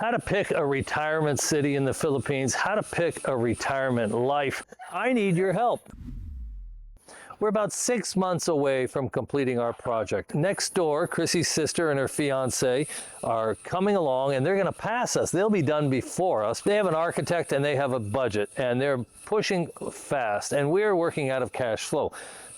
how to pick a retirement city in the Philippines, how to pick a retirement life. I need your help. We're about 6 months away from completing our project. Next door, Chrissy's sister and her fiance are coming along, and they're going to pass us. They'll be done before us. They have an architect and they have a budget, and they're pushing fast, and we're working out of cash flow.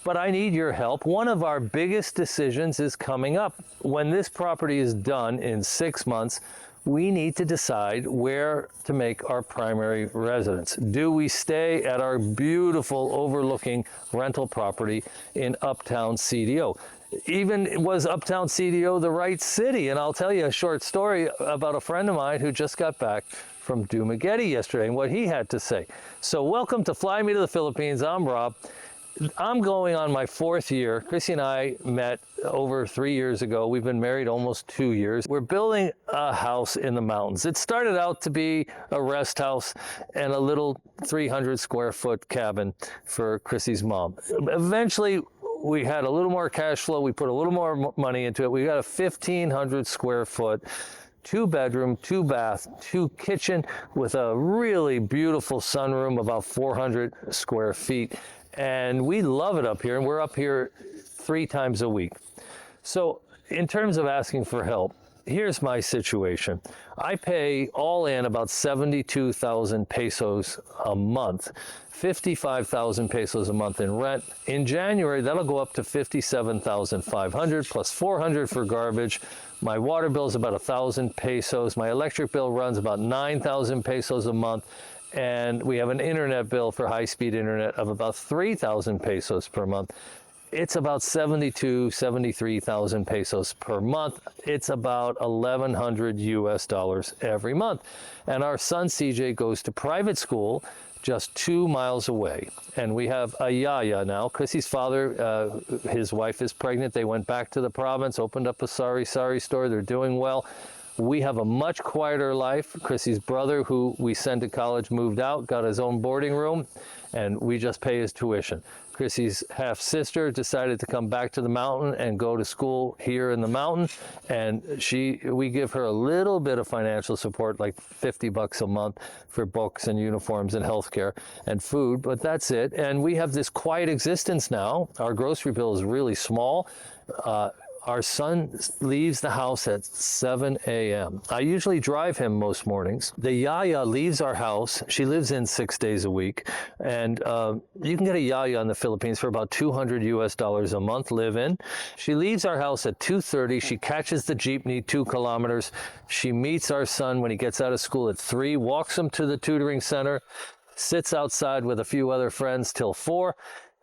But I need your help. One of our biggest decisions is coming up. When this property is done in 6 months, we need to decide where to make our primary residence. Do we stay at our beautiful overlooking rental property in Uptown CDO? Even was Uptown CDO the right city? And I'll tell you a short story about a friend of mine who just got back from Dumaguete yesterday and what he had to say. So welcome to Fly Me to the Philippines. I'm Rob. I'm going on my 4th year. Chrissy and I met over 3 years ago. We've been married almost 2 years. We're building a house in the mountains. It started out to be a rest house and a little 300 square foot cabin for Chrissy's mom. Eventually, we had a little more cash flow. We put a little more money into it. We got a 1,500 square foot 2-bedroom, 2-bath, 2-kitchen with a really beautiful sunroom, about 400 square feet. And we love it up here, and we're up here 3 times a week. So in terms of asking for help, here's my situation. I pay all in about 72,000 pesos a month, 55,000 pesos a month in rent. In January, that'll go up to 57,500 plus 400 for garbage. My water bill is about 1,000 pesos. My electric bill runs about 9,000 pesos a month. And we have an internet bill for high-speed internet of about 3,000 pesos per month. It's about 73,000 pesos per month. It's about 1,100 US dollars every month. And our son CJ goes to private school just 2 miles away. And we have a yaya now. Chrissy's father, his wife is pregnant. They went back to the province, opened up a sari store. They're doing well. We have a much quieter life. Chrissy's brother, who we sent to college, moved out, got his own boarding room, and we just pay his tuition. Chrissy's half-sister decided to come back to the mountain and go to school here in the mountain, and we give her a little bit of financial support, like 50 bucks a month for books and uniforms and healthcare and food, but that's it. And we have this quiet existence now. Our grocery bill is really small. Our son leaves the house at 7 a.m. I usually drive him most mornings. The yaya leaves our house. She lives in 6 days a week. And you can get a yaya in the Philippines for about 200 US dollars a month, live in. She leaves our house at 2:30. She catches the jeepney 2 kilometers. She meets our son when he gets out of school at 3, walks him to the tutoring center, sits outside with a few other friends till 4.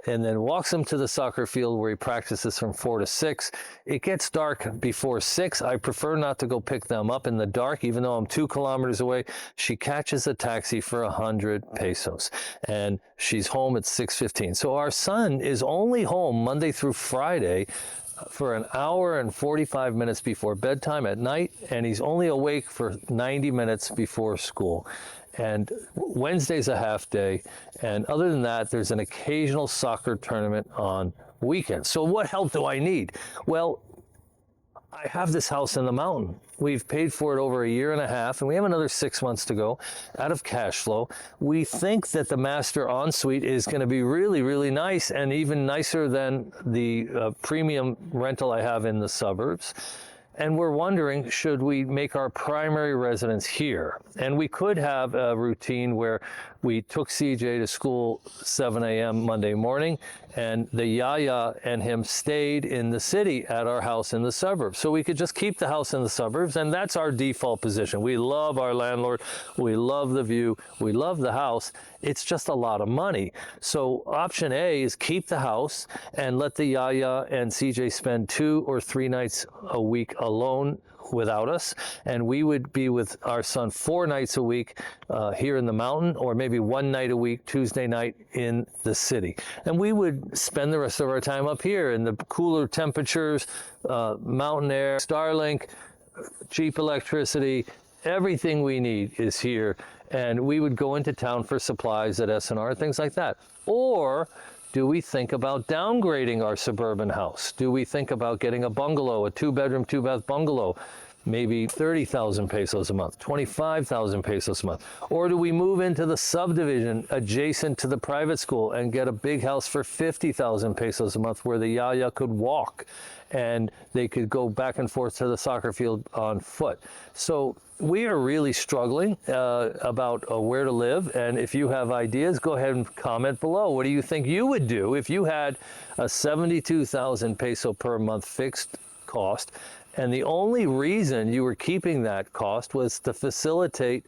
And then walks him to the soccer field where he practices from 4 to 6. It gets dark before 6. I prefer not to go pick them up in the dark, even though I'm 2 kilometers away. She catches a taxi for 100 pesos, and she's home at 6:15. So our son is only home Monday through Friday for an hour and 45 minutes before bedtime at night, and he's only awake for 90 minutes before school. And Wednesday's a half day, and other than that, there's an occasional soccer tournament on weekends. So what help do I need? Well, I have this house in the mountain. We've paid for it over 1.5 years, and we have another 6 months to go out of cash flow. We think that the master ensuite is going to be really, really nice, and even nicer than the premium rental I have in the suburbs. And we're wondering, should we make our primary residence here? And we could have a routine where we took CJ to school 7 a.m. Monday morning, and the yaya and him stayed in the city at our house in the suburbs. So we could just keep the house in the suburbs, and that's our default position. We love our landlord. We love the view. We love the house. It's just a lot of money. So option A is keep the house and let the yaya and CJ spend 2 or 3 nights a week alone without us, and we would be with our son 4 nights a week here in the mountain, or maybe 1 night a week, Tuesday night in the city. And we would spend the rest of our time up here in the cooler temperatures, mountain air, Starlink, cheap electricity, everything we need is here. And we would go into town for supplies at S&R, things like that. Or do we think about downgrading our suburban house? Do we think about getting a bungalow, a 2-bedroom, 2-bath bungalow maybe 30,000 pesos a month, 25,000 pesos a month? Or do we move into the subdivision adjacent to the private school and get a big house for 50,000 pesos a month where the yaya could walk and they could go back and forth to the soccer field on foot? So we are really struggling about where to live, and if you have ideas, go ahead and comment below. What do you think you would do if you had a 72,000 peso per month fixed cost, and the only reason you were keeping that cost was to facilitate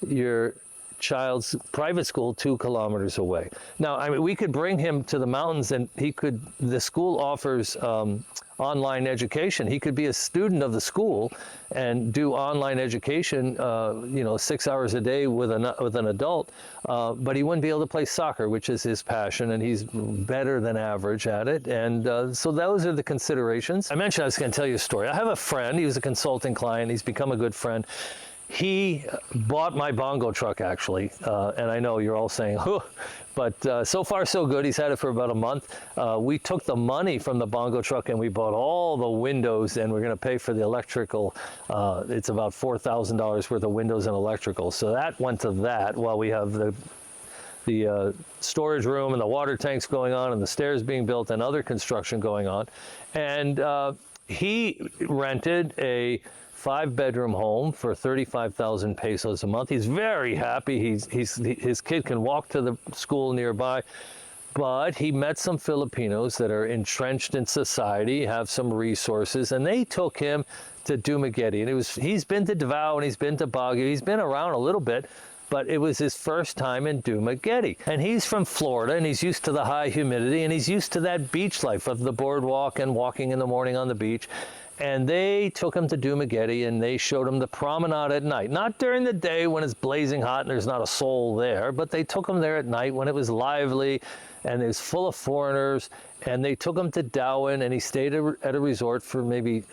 your child's private school 2 kilometers away? Now, I mean, we could bring him to the mountains and the school offers online education. He could be a student of the school and do online education, 6 hours a day with an adult, but he wouldn't be able to play soccer, which is his passion, and he's better than average at it. And so those are the considerations. I mentioned I was going to tell you a story. I have a friend. He was a consulting client. He's become a good friend. He bought my bongo truck, actually, and I know you're all saying, huh, but so far so good. He's had it for about a month. We took the money from the bongo truck and we bought all the windows, and we're going to pay for the electrical. It's about $4,000 worth of windows and electrical. So that went to that, while we have the storage room and the water tanks going on and the stairs being built and other construction going on. And he rented a 5-bedroom home for 35,000 pesos a month. He's very happy. His kid can walk to the school nearby, but he met some Filipinos that are entrenched in society, have some resources, and they took him to Dumaguete. And he's been to Davao and he's been to Baguio. He's been around a little bit, but it was his first time in Dumaguete. And he's from Florida, and he's used to the high humidity, and he's used to that beach life of the boardwalk and walking in the morning on the beach. And they took him to Dumaguete, and they showed him the promenade at night. Not during the day when it's blazing hot and there's not a soul there, but they took him there at night when it was lively and it was full of foreigners. And they took him to Darwin, and he stayed at a resort for maybe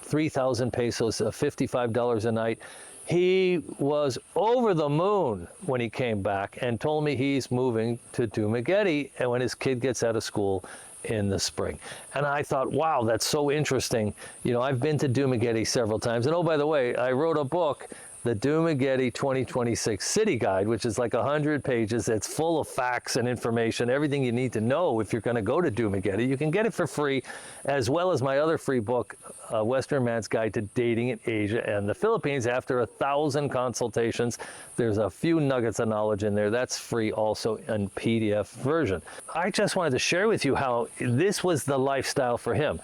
3,000 pesos, $55 a night. He was over the moon when he came back and told me he's moving to Dumaguete, and when his kid gets out of school in the spring. And I thought, wow, that's so interesting. You know, I've been to Dumaguete several times. And oh, by the way, I wrote a book, the Dumaguete 2026 City Guide, which is like 100 pages. It's full of facts and information, everything you need to know if you're going to go to Dumaguete. You can get it for free, as well as my other free book, Western Man's Guide to Dating in Asia and the Philippines. After 1,000 consultations, there's a few nuggets of knowledge in there. That's free also in PDF version. I just wanted to share with you how this was the lifestyle for him.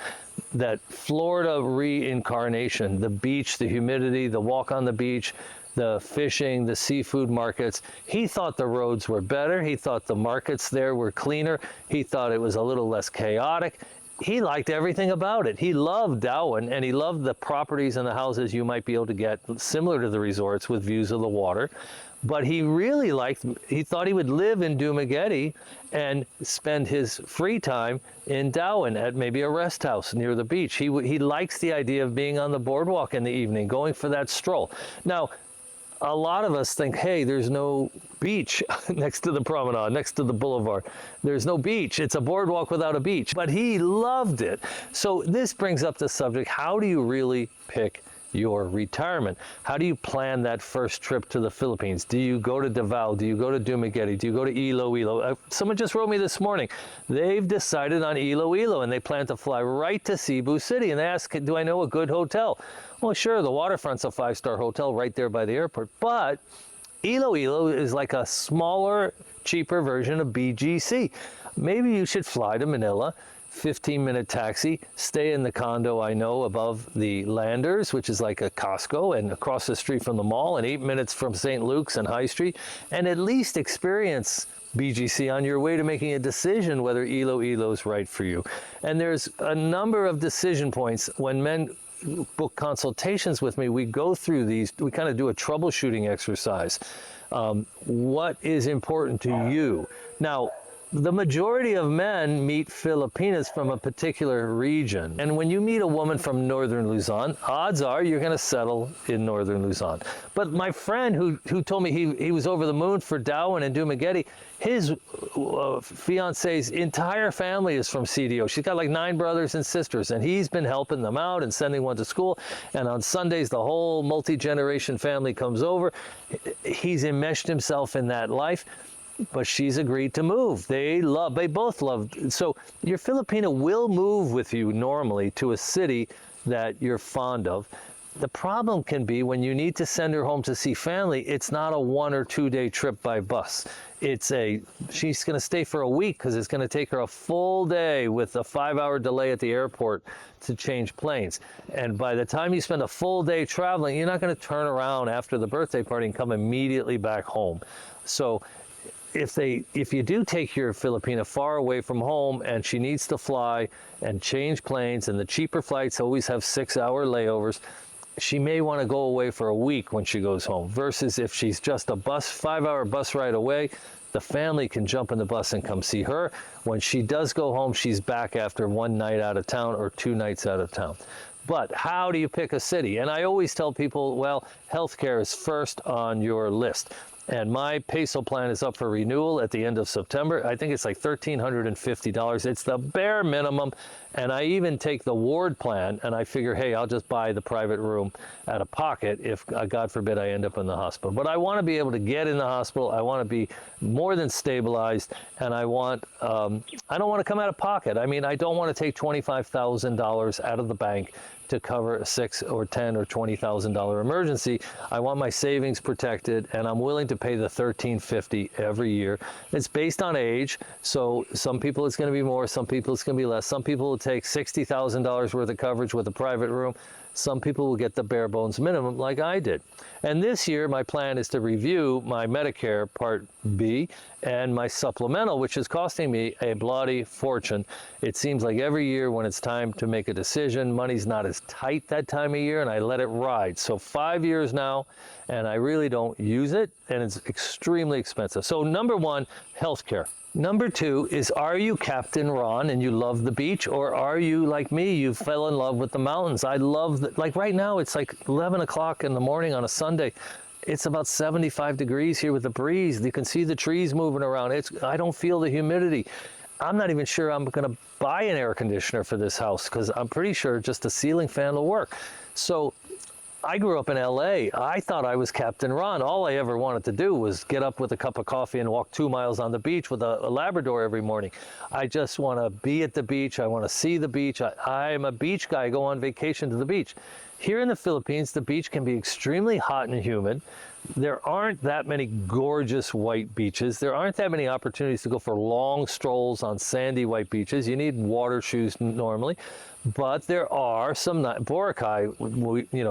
That Florida reincarnation, the beach, the humidity, the walk on the beach, the fishing, the seafood markets. He thought the roads were better. He thought the markets there were cleaner. He thought it was a little less chaotic. He liked everything about it. He loved Darwin, and he loved the properties and the houses you might be able to get similar to the resorts with views of the water. But he really he thought he would live in Dumaguete and spend his free time in Darwin at maybe a rest house near the beach. He likes the idea of being on the boardwalk in the evening, going for that stroll. Now, a lot of us think, hey, there's no beach next to the promenade, next to the boulevard. There's no beach. It's a boardwalk without a beach. But he loved it. So this brings up the subject, how do you really pick your retirement? How do you plan that first trip to the Philippines? Do you go to Davao? Do you go to Dumaguete? Do you go to Iloilo? Someone just wrote me this morning. They've decided on Iloilo, and they plan to fly right to Cebu City. And they ask, do I know a good hotel? Well, sure, the waterfront's a 5-star hotel right there by the airport. But Iloilo is like a smaller, cheaper version of BGC. Maybe you should fly to Manila, 15-minute taxi, stay in the condo I know above the Landers, which is like a Costco, and across the street from the mall, and 8 minutes from St. Luke's and High Street, and at least experience BGC on your way to making a decision whether Iloilo is right for you. And there's a number of decision points. When men book consultations with me, we go through these, we kind of do a troubleshooting exercise. What is important to you? Now, the majority of men meet Filipinas from a particular region. And when you meet a woman from northern Luzon, odds are you're going to settle in northern Luzon. But my friend who told me he was over the moon for Darwin and Dumaguete, his fiance's entire family is from CDO. She's got like 9 brothers and sisters, and he's been helping them out and sending one to school. And on Sundays, the whole multi-generation family comes over. He's enmeshed himself in that life. But she's agreed to move. They both love. So your Filipina will move with you normally to a city that you're fond of. The problem can be when you need to send her home to see family, it's not a 1 or 2 day trip by bus. She's going to stay for a week because it's going to take her a full day with a 5-hour delay at the airport to change planes. And by the time you spend a full day traveling, you're not going to turn around after the birthday party and come immediately back home. So if you do take your Filipina far away from home and she needs to fly and change planes, and the cheaper flights always have 6-hour layovers, she may want to go away for a week when she goes home, versus if she's just a 5-hour bus ride away, the family can jump in the bus and come see her. When she does go home, she's back after 1 night out of town or 2 nights out of town. But how do you pick a city? And I always tell people, well, healthcare is first on your list. And my peso plan is up for renewal at the end of September. I think it's like $1,350. It's the bare minimum. And I even take the ward plan, and I figure, hey, I'll just buy the private room out of pocket if, God forbid, I end up in the hospital. But I want to be able to get in the hospital. I want to be more than stabilized, and I don't want to come out of pocket. I mean, I don't want to take $25,000 out of the bank to cover a $6,000 or $10,000 or $20,000 emergency. I want my savings protected, and I'm willing to pay the $1,350 every year. It's based on age, so some people it's going to be more, some people it's going to be less. Some people will take $60,000 worth of coverage with a private room. Some people will get the bare bones minimum like I did. And this year, my plan is to review my Medicare Part B and my supplemental, which is costing me a bloody fortune. It seems like every year when it's time to make a decision, money's not as tight that time of year, and I let it ride. So 5 years now, and I really don't use it, and it's extremely expensive. So number 1, healthcare. Number 2 is, are you Captain Ron and you love the beach, or are you like me, you fell in love with the mountains? I love, like right now, it's like 11 o'clock in the morning on a Sunday. It's about 75 degrees here with the breeze. You can see the trees moving around. I don't feel the humidity. I'm not even sure I'm going to buy an air conditioner for this house because I'm pretty sure just a ceiling fan will work. So I grew up in LA. I thought I was Captain Ron. All I ever wanted to do was get up with a cup of coffee and walk 2 miles on the beach with a Labrador every morning. I just want to be at the beach. I want to see the beach. I am a beach guy. I go on vacation to the beach. Here in the Philippines, the beach can be extremely hot and humid. There aren't that many gorgeous white beaches. There aren't that many opportunities to go for long strolls on sandy white beaches. You need water shoes normally. But there are some, Boracay,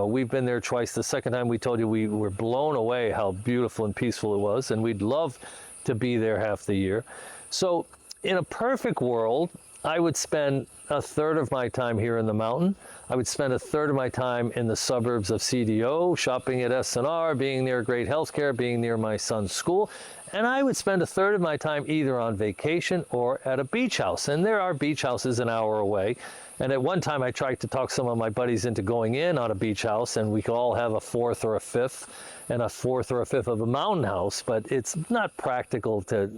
we've been there twice. The second time we told you we were blown away how beautiful and peaceful it was, and we'd love to be there half the year. So in a perfect world, I would spend a third of my time here in the mountain. I would spend a third of my time in the suburbs of CDO, shopping at S&R, being near great healthcare, being near my son's school. And I would spend a third of my time either on vacation or at a beach house. And there are beach houses an hour away. And at one time I tried to talk some of my buddies into going in on a beach house, and we could all have a fourth or a fifth, and a fourth or a fifth of a mountain house. But it's not practical to,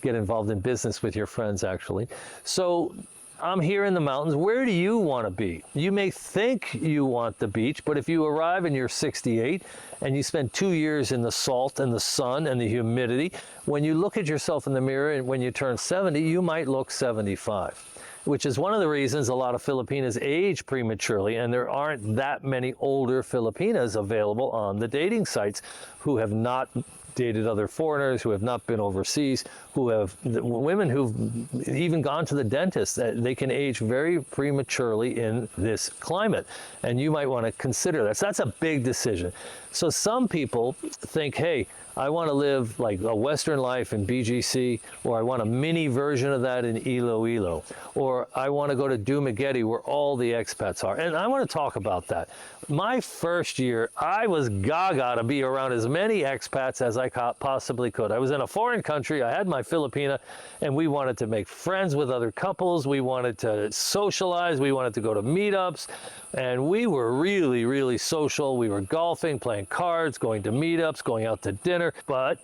get involved in business with your friends, actually. So I'm here in the mountains. Where do you want to be? You may think you want the beach, but if you arrive and you're 68 and you spend 2 years in the salt and the sun and the humidity, when you look at yourself in the mirror and when you turn 70, you might look 75, which is one of the reasons a lot of Filipinas age prematurely, and there aren't that many older Filipinas available on the dating sites who have not dated other foreigners, who have not been overseas, women who've even gone to the dentist. They can age very prematurely in this climate, and you might want to consider that. So that's a big decision. So some people think, hey, I want to live like a Western life in BGC, or I want a mini version of that in Iloilo, or I want to go to Dumaguete where all the expats are. And I want to talk about that. My first year, I was gaga to be around as many expats as I possibly could. I was in a foreign country, I had my Filipina, and we wanted to make friends with other couples, we wanted to socialize, we wanted to go to meetups, and we were really, really social. We were golfing, playing cards, going to meetups, going out to dinner, but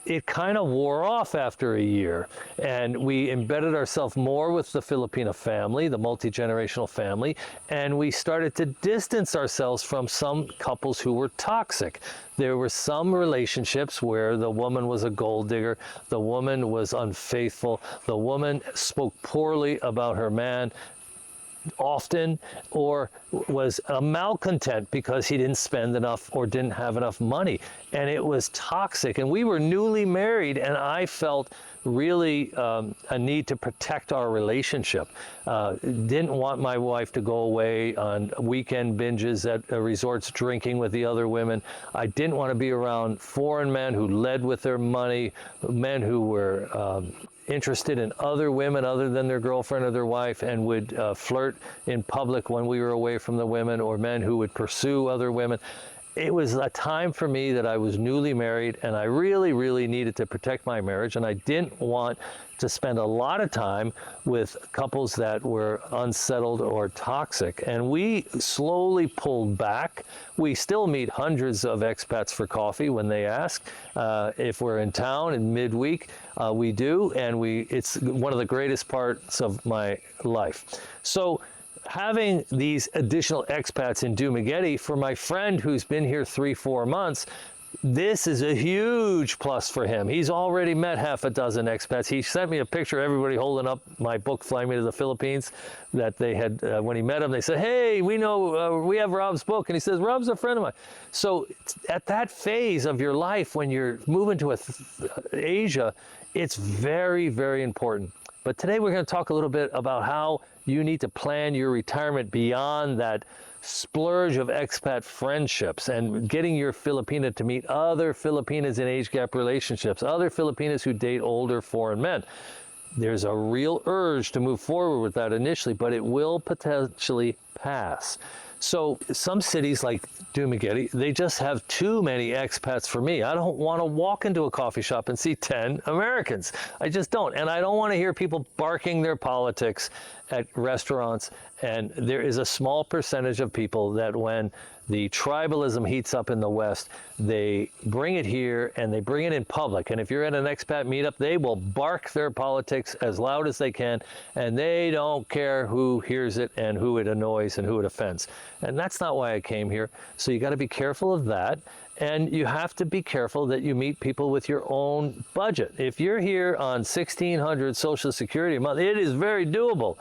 it kind of wore off after a year, and we embedded ourselves more with the Filipino family, the multi-generational family, and we started to distance ourselves from some couples who were toxic. There were some relationships where the woman was a gold digger, the woman was unfaithful, the woman spoke poorly about her man often, or was a malcontent because he didn't spend enough or didn't have enough money, and it was toxic. And we were newly married, and I felt really a need to protect our relationship. Didn't want my wife to go away on weekend binges at resorts drinking with the other women. I didn't want to be around foreign men who led with their money, men who were interested in other women other than their girlfriend or their wife, and would flirt in public when we were away from the women, or men who would pursue other women. It was a time for me that I was newly married, and I really, really needed to protect my marriage, and I didn't want to spend a lot of time with couples that were unsettled or toxic. And we slowly pulled back. We still meet hundreds of expats for coffee when they ask. If we're in town in midweek, we do, and it's one of the greatest parts of my life. So having these additional expats in Dumaguete, for my friend who's been here 3-4 months, this is a huge plus for him. He's already met half a dozen expats. He sent me a picture, everybody holding up my book, Fly Me to the Philippines, that they had, when he met him, they said, hey, we know, we have Rob's book. And he says, Rob's a friend of mine. So at that phase of your life, when you're moving to Asia, it's very, very important. But today we're going to talk a little bit about how you need to plan your retirement beyond that splurge of expat friendships, and getting your Filipina to meet other Filipinas in age gap relationships, other Filipinas who date older foreign men. There's a real urge to move forward with that initially, but it will potentially pass. So some cities like Dumaguete, they just have too many expats for me. I don't want to walk into a coffee shop and see 10 Americans. I just don't. And I don't want to hear people barking their politics at restaurants. And there is a small percentage of people that when the tribalism heats up in the West, they bring it here and they bring it in public. And if you're at an expat meetup, they will bark their politics as loud as they can, and they don't care who hears it and who it annoys and who it offends. And that's not why I came here. So you got to be careful of that. And you have to be careful that you meet people with your own budget. If you're here on $1,600 Social Security a month, it is very doable.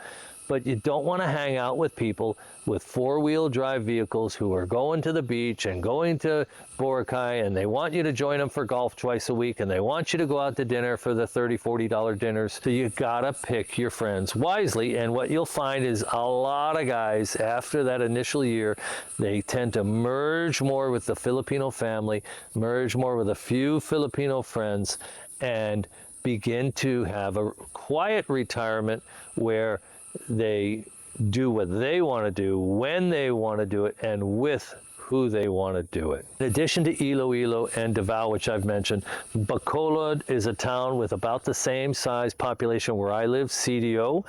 But you don't want to hang out with people with four-wheel drive vehicles who are going to the beach and going to Boracay, and they want you to join them for golf twice a week, and they want you to go out to dinner for the $30, $40 dinners. So you gotta pick your friends wisely, and what you'll find is a lot of guys, after that initial year, they tend to merge more with the Filipino family, merge more with a few Filipino friends, and begin to have a quiet retirement where they do what they want to do, when they want to do it, and with who they want to do it. In addition to Iloilo and Davao, which I've mentioned, Bacolod is a town with about the same size population where I live, CDO.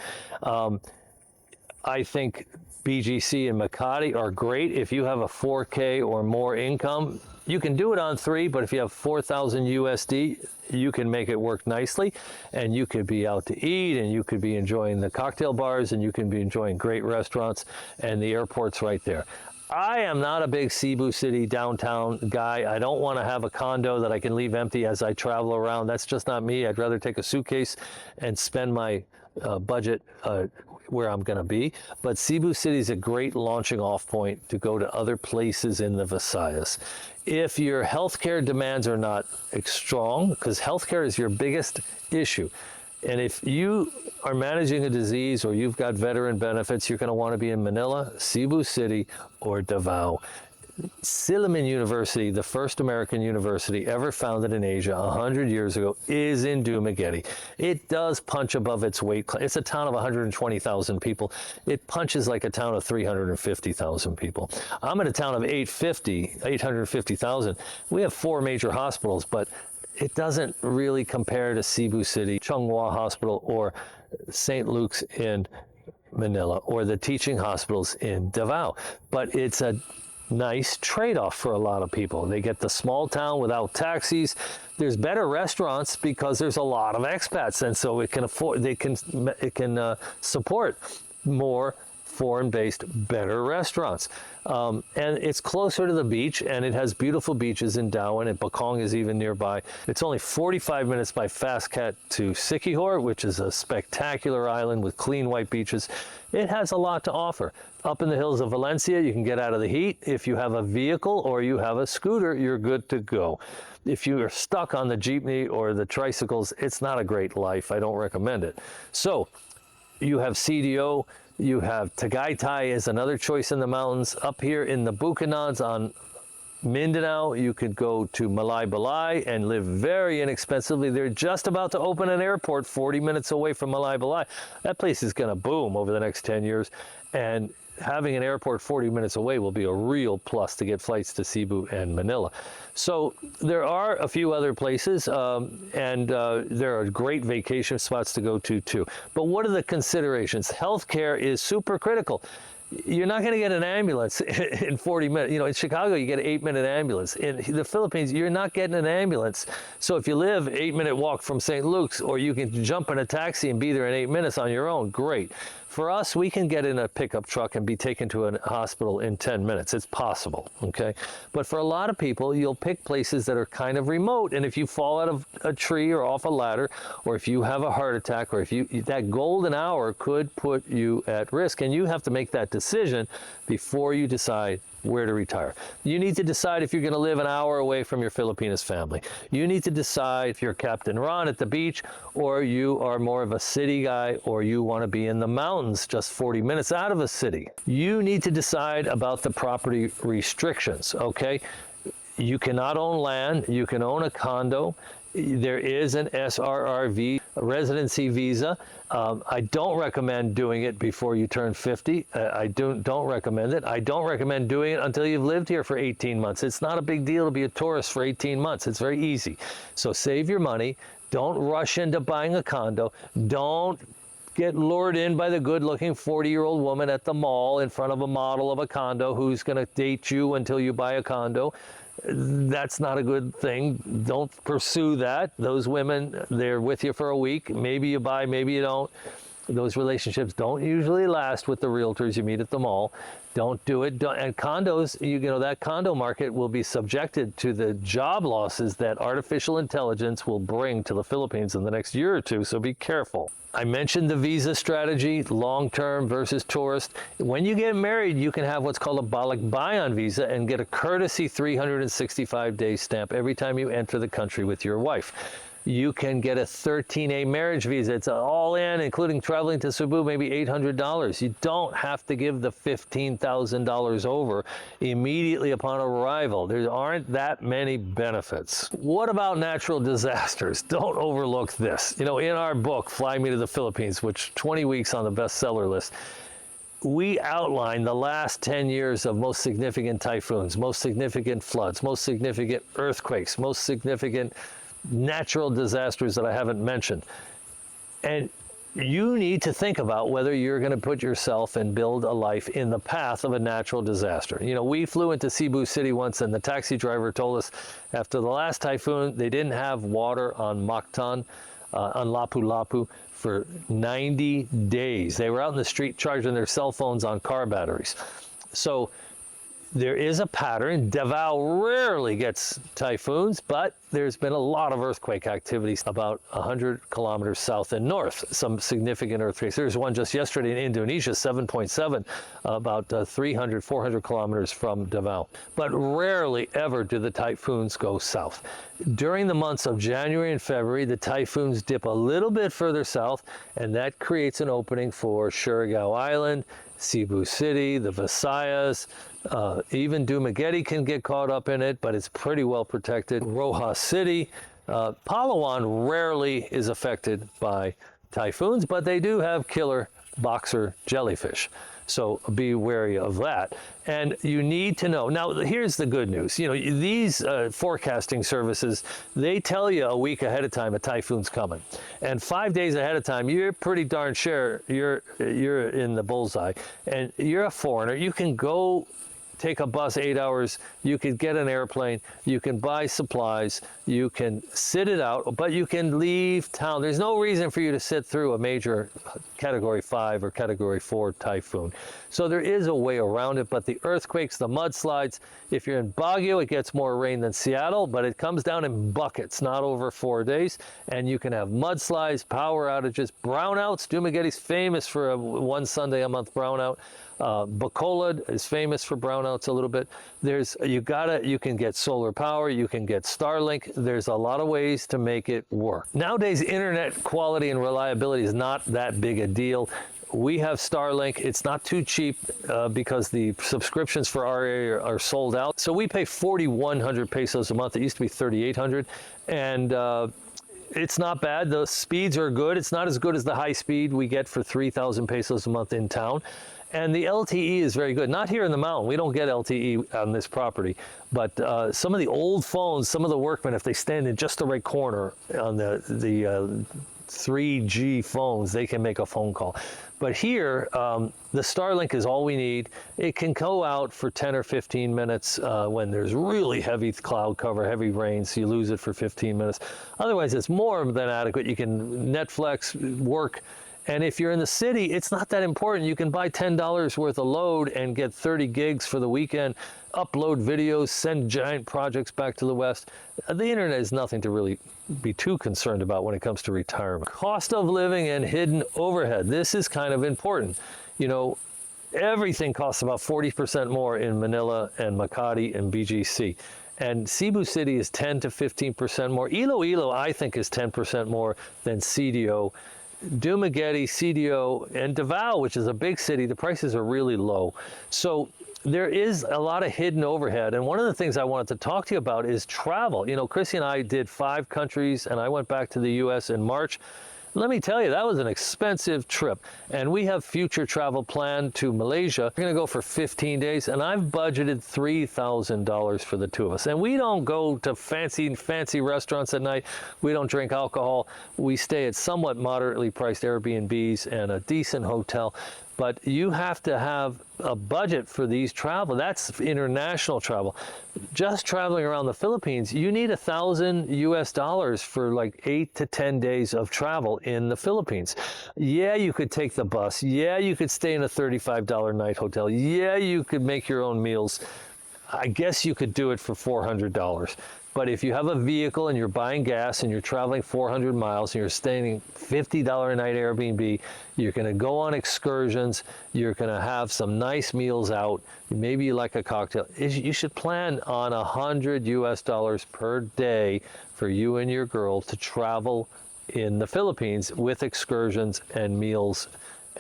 I think BGC and Makati are great. If you have a 4K or more income, you can do it on 3, but if you have 4,000 USD, you can make it work nicely, and you could be out to eat, and you could be enjoying the cocktail bars, and you can be enjoying great restaurants, and the airport's right there. I am not a big Cebu City downtown guy. I don't want to have a condo that I can leave empty as I travel around. That's just not me. I'd rather take a suitcase and spend my budget where I'm going to be. But Cebu City is a great launching off point to go to other places in the Visayas. If your healthcare demands are not strong, because healthcare is your biggest issue, and if you are managing a disease or you've got veteran benefits, you're going to want to be in Manila, Cebu City, or Davao. Silliman University, the first American university ever founded in Asia 100 years ago, is in Dumaguete. It does punch above its weight class. It's a town of 120,000 people. It punches like a town of 350,000 people. I'm in a town of 850,000. We have 4 major hospitals, but it doesn't really compare to Cebu City, Chung Hua Hospital, or St. Luke's in Manila, or the teaching hospitals in Davao. But it's a nice trade-off for a lot of people. They get the small town without taxis. There's better restaurants because there's a lot of expats, and so it can support more foreign-based, better restaurants. And it's closer to the beach, and it has beautiful beaches in Darwin, and Bacong is even nearby. It's only 45 minutes by fast cat to Siquijor, which is a spectacular island with clean white beaches. It has a lot to offer. Up in the hills of Valencia, you can get out of the heat. If you have a vehicle or you have a scooter, you're good to go. If you are stuck on the jeepney or the tricycles, it's not a great life. I don't recommend it. So you have CDO. You have Tagaytay is another choice in the mountains. Up here in the Bucanans on Mindanao, you could go to Malaybalay and live very inexpensively. They're just about to open an airport 40 minutes away from Malaybalay. That place is going to boom over the next 10 years. And having an airport 40 minutes away will be a real plus to get flights to Cebu and Manila. So there are a few other places, and there are great vacation spots to go to too. But what are the considerations? Healthcare is super critical. You're not going to get an ambulance in 40 minutes. You know, in Chicago, you get an 8-minute ambulance. In the Philippines, you're not getting an ambulance. So if you live 8-minute walk from St. Luke's, or you can jump in a taxi and be there in 8 minutes on your own, great. For us, we can get in a pickup truck and be taken to a hospital in 10 minutes. It's possible, okay? But for a lot of people, you'll pick places that are kind of remote, and if you fall out of a tree or off a ladder, or if you have a heart attack, or if you, that golden hour could put you at risk, and you have to make that decision before you decide where to retire. You need to decide if you're going to live an hour away from your Filipinous family. You need to decide if you're Captain Ron at the beach, or you are more of a city guy, or you want to be in the mountains just 40 minutes out of a city. You need to decide about the property restrictions, okay? You cannot own land. You can own a condo. There is an SRRV, a residency visa. I don't recommend doing it before you turn 50. I don't recommend it. I don't recommend doing it until you've lived here for 18 months. It's not a big deal to be a tourist for 18 months. It's very easy. So save your money. Don't rush into buying a condo. Don't get lured in by the good-looking 40-year-old woman at the mall in front of a model of a condo who's going to date you until you buy a condo. That's not a good thing. Don't pursue that. Those women, they're with you for a week. Maybe you buy, maybe you don't. Those relationships don't usually last with the realtors you meet at the mall. Don't do it. And condos, you know, that condo market will be subjected to the job losses that artificial intelligence will bring to the Philippines in the next year or two, so be careful. I mentioned the visa strategy, long-term versus tourist. When you get married, you can have what's called a balikbayan visa and get a courtesy 365-day stamp every time you enter the country with your wife. You can get a 13A marriage visa. It's all in, including traveling to Cebu, maybe $800. You don't have to give the $15,000 over immediately upon arrival. There aren't that many benefits. What about natural disasters? Don't overlook this. You know, in our book, Fly Me to the Philippines, which 20 weeks on the bestseller list, we outline the last 10 years of most significant typhoons, most significant floods, most significant earthquakes, most significant natural disasters that I haven't mentioned. And you need to think about whether you're going to put yourself and build a life in the path of a natural disaster. You know, we flew into Cebu City once, and the taxi driver told us after the last typhoon, they didn't have water on Mactan, on Lapu-Lapu, for 90 days. They were out in the street charging their cell phones on car batteries. So there is a pattern. Davao rarely gets typhoons, but there's been a lot of earthquake activity about 100 kilometers south and north, some significant earthquakes. There's one just yesterday in Indonesia, 7.7, about 300, 400 kilometers from Davao. But rarely ever do the typhoons go south. During the months of January and February, the typhoons dip a little bit further south, and that creates an opening for Surigao Island, Cebu City, the Visayas, even Dumaguete can get caught up in it, but it's pretty well protected. Rojas City, Palawan rarely is affected by typhoons, but they do have killer boxer jellyfish. So be wary of that. And you need to know. Now, here's the good news. You know, these forecasting services, they tell you a week ahead of time a typhoon's coming. And 5 days ahead of time, you're pretty darn sure you're in the bullseye. And you're a foreigner. You can go take a bus 8 hours, you could get an airplane, you can buy supplies, you can sit it out, but you can leave town. There's no reason for you to sit through a major Category 5 or Category 4 typhoon. So there is a way around it, but the earthquakes, the mudslides, if you're in Baguio, it gets more rain than Seattle, but it comes down in buckets, not over 4 days, and you can have mudslides, power outages, brownouts. Dumageti's famous for a one Sunday a month brownout. Bacolod is famous for brownouts a little bit. You can get solar power, you can get Starlink. There's a lot of ways to make it work. Nowadays, internet quality and reliability is not that big a deal. We have Starlink. It's not too cheap because the subscriptions for our area are sold out. So we pay 4,100 pesos a month. It used to be 3,800, and it's not bad. The speeds are good. It's not as good as the high speed we get for 3,000 pesos a month in town. And the LTE is very good. Not here in the mountain. We don't get LTE on this property. But some of the old phones, some of the workmen, if they stand in just the right corner on the 3G phones, they can make a phone call. But here, the Starlink is all we need. It can go out for 10 or 15 minutes when there's really heavy cloud cover, heavy rain, so you lose it for 15 minutes. Otherwise, it's more than adequate. You can Netflix, work. And if you're in the city, it's not that important. You can buy $10 worth of load and get 30 gigs for the weekend, upload videos, send giant projects back to the West. The internet is nothing to really be too concerned about when it comes to retirement. Cost of living and hidden overhead. This is kind of important. You know, everything costs about 40% more in Manila and Makati and BGC. And Cebu City is 10 to 15% more. Iloilo, I think, is 10% more than CDO. Dumaguete, CDO, and Davao, which is a big city, the prices are really low. So there is a lot of hidden overhead. And one of the things I wanted to talk to you about is travel. You know, Chrissy and I did 5 countries, and I went back to the US in March. Let me tell you, that was an expensive trip. And we have future travel planned to Malaysia. We're gonna go for 15 days, and I've budgeted $3,000 for the two of us. And we don't go to fancy restaurants at night. We don't drink alcohol. We stay at somewhat moderately priced Airbnbs and a decent hotel. But you have to have a budget for these travel. That's international travel. Just traveling around the Philippines, you need $1,000 US for like 8 to 10 days of travel in the Philippines. Yeah, you could take the bus. Yeah, you could stay in a $35 night hotel. Yeah, you could make your own meals. I guess you could do it for $400. But if you have a vehicle and you're buying gas and you're traveling 400 miles and you're staying $50 a night Airbnb, you're going to go on excursions, you're going to have some nice meals out, maybe you like a cocktail. You should plan on $100 US per day for you and your girl to travel in the Philippines with excursions and meals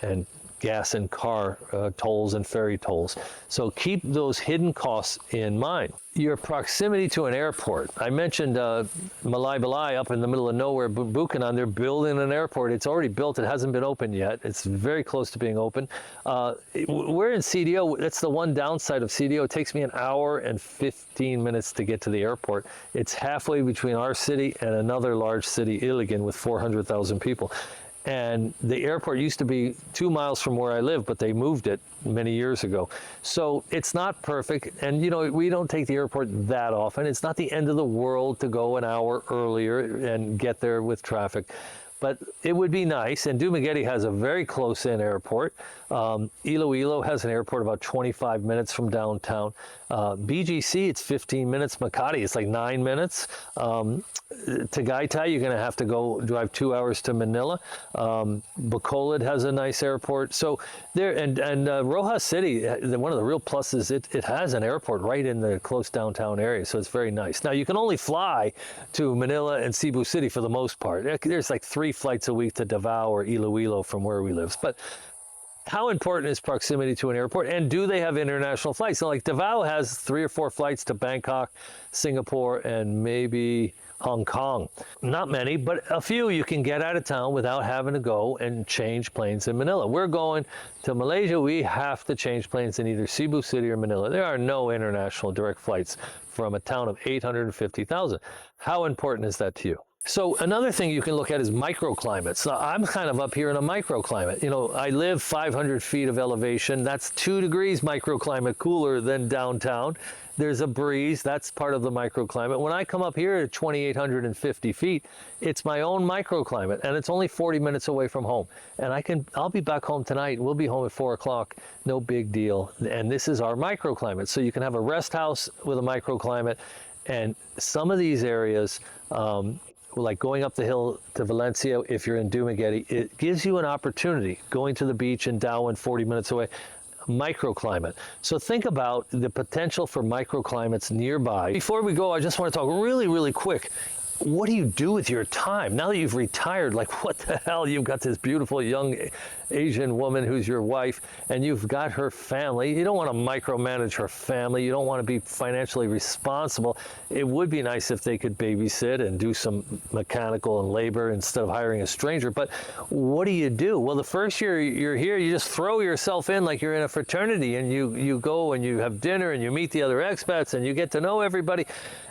and gas and car tolls and ferry tolls. So keep those hidden costs in mind. Your proximity to an airport. I mentioned Malaybalay up in the middle of nowhere, Bukidnon. They're building an airport. It's already built. It hasn't been opened yet. It's very close to being open. We're in CDO. That's the one downside of CDO. It takes me an hour and 15 minutes to get to the airport. It's halfway between our city and another large city, Iligan, with 400,000 people. And the airport used to be 2 miles from where I live, but they moved it many years ago. So it's not perfect. And, you know, we don't take the airport that often. It's not the end of the world to go an hour earlier and get there with traffic. But it would be nice. And Dumaguete has a very close-in airport. Iloilo has an airport about 25 minutes from downtown. BGC, it's 15 minutes. Makati, it's like 9 minutes. Tagaytay, you're going to have to go drive 2 hours to Manila. Bacolod has a nice airport. So there, and Rojas City, one of the real pluses, it has an airport right in the close downtown area. So it's very nice. Now, you can only fly to Manila and Cebu City for the most part. There's like 3 flights a week to Davao or Iloilo from where we live. But How important is proximity to an airport, and do they have international flights? So like Davao has 3 or 4 flights to Bangkok, Singapore, and maybe Hong Kong. Not many, but a few you can get out of town without having to go and change planes in Manila. We're going to Malaysia, we have to change planes in either Cebu City or Manila. There are no international direct flights from a town of 850,000. How important is that to you? So another thing you can look at is microclimates. Now, I'm kind of up here in a microclimate. You know, I live 500 feet of elevation. That's 2 degrees microclimate cooler than downtown. There's a breeze. That's part of the microclimate. When I come up here at 2,850 feet, it's my own microclimate, and it's only 40 minutes away from home. And I'll be back home tonight. We'll be home at 4 o'clock. No big deal. And this is our microclimate. So you can have a rest house with a microclimate. And some of these areas, like going up the hill to Valencia, if you're in Dumaguete, it gives you an opportunity. Going to the beach in Darwin, 40 minutes away, microclimate. So think about the potential for microclimates nearby. Before we go, I just want to talk really quick. What do you do with your time? Now that you've retired, like what the hell? You've got this beautiful young Asian woman who's your wife, and you've got her family. You don't want to micromanage her family. You don't want to be financially responsible. It would be nice if they could babysit and do some mechanical and labor instead of hiring a stranger. But what do you do? Well, the first year you're here, you just throw yourself in like you're in a fraternity, and you go and you have dinner and you meet the other expats and you get to know everybody,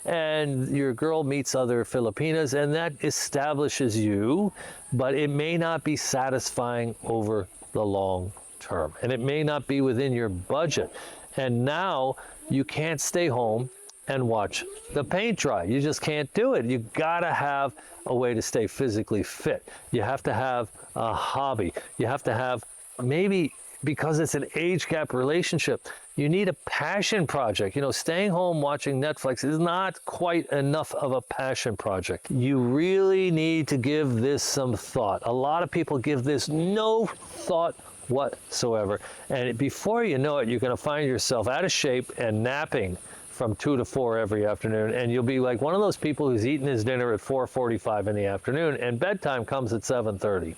and your girl meets other Filipinas, and that establishes you, but it may not be satisfying over the long term, and it may not be within your budget. And now you can't stay home and watch the paint dry. You just can't do it. You gotta have a way to stay physically fit. You have to have a hobby. You have to have, maybe because it's an age gap relationship, you need a passion project. You know, staying home watching Netflix is not quite enough of a passion project. You really need to give this some thought. A lot of people give this no thought whatsoever. And before you know it, you're going to find yourself out of shape and napping from 2 to 4 every afternoon. And you'll be like one of those people who's eating his dinner at 4:45 in the afternoon, and bedtime comes at 7:30.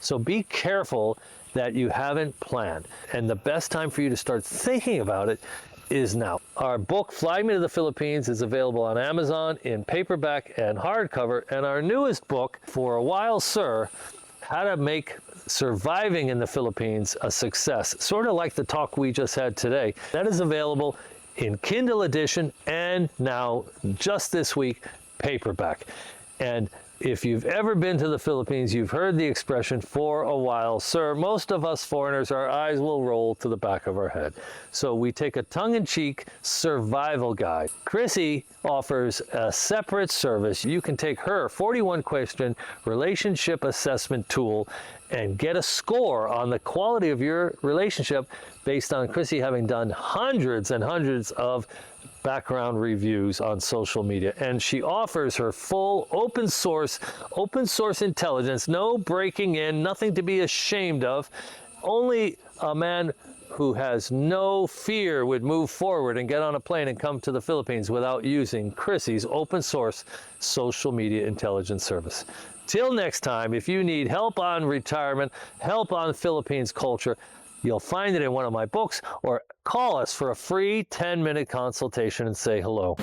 So be careful that you haven't planned. And the best time for you to start thinking about it is now. Our book, Fly Me to the Philippines, is available on Amazon in paperback and hardcover. And our newest book, For a While, Sir, How to Make Surviving in the Philippines a Success, sort of like the talk we just had today. That is available in Kindle edition, and now, just this week, paperback. And if you've ever been to the Philippines, you've heard the expression, for a while, sir. Most of us foreigners, our eyes will roll to the back of our head. So we take a tongue-in-cheek survival guide. Chrissy offers a separate service. You can take her 41-question relationship assessment tool and get a score on the quality of your relationship based on Chrissy having done hundreds and hundreds of background reviews on social media. And she offers her full open source intelligence, no breaking in, nothing to be ashamed of. Only a man who has no fear would move forward and get on a plane and come to the Philippines without using Chrissy's open source social media intelligence service. Till next time, if you need help on retirement, help on Philippines culture, you'll find it in one of my books, or call us for a free 10-minute consultation and say hello.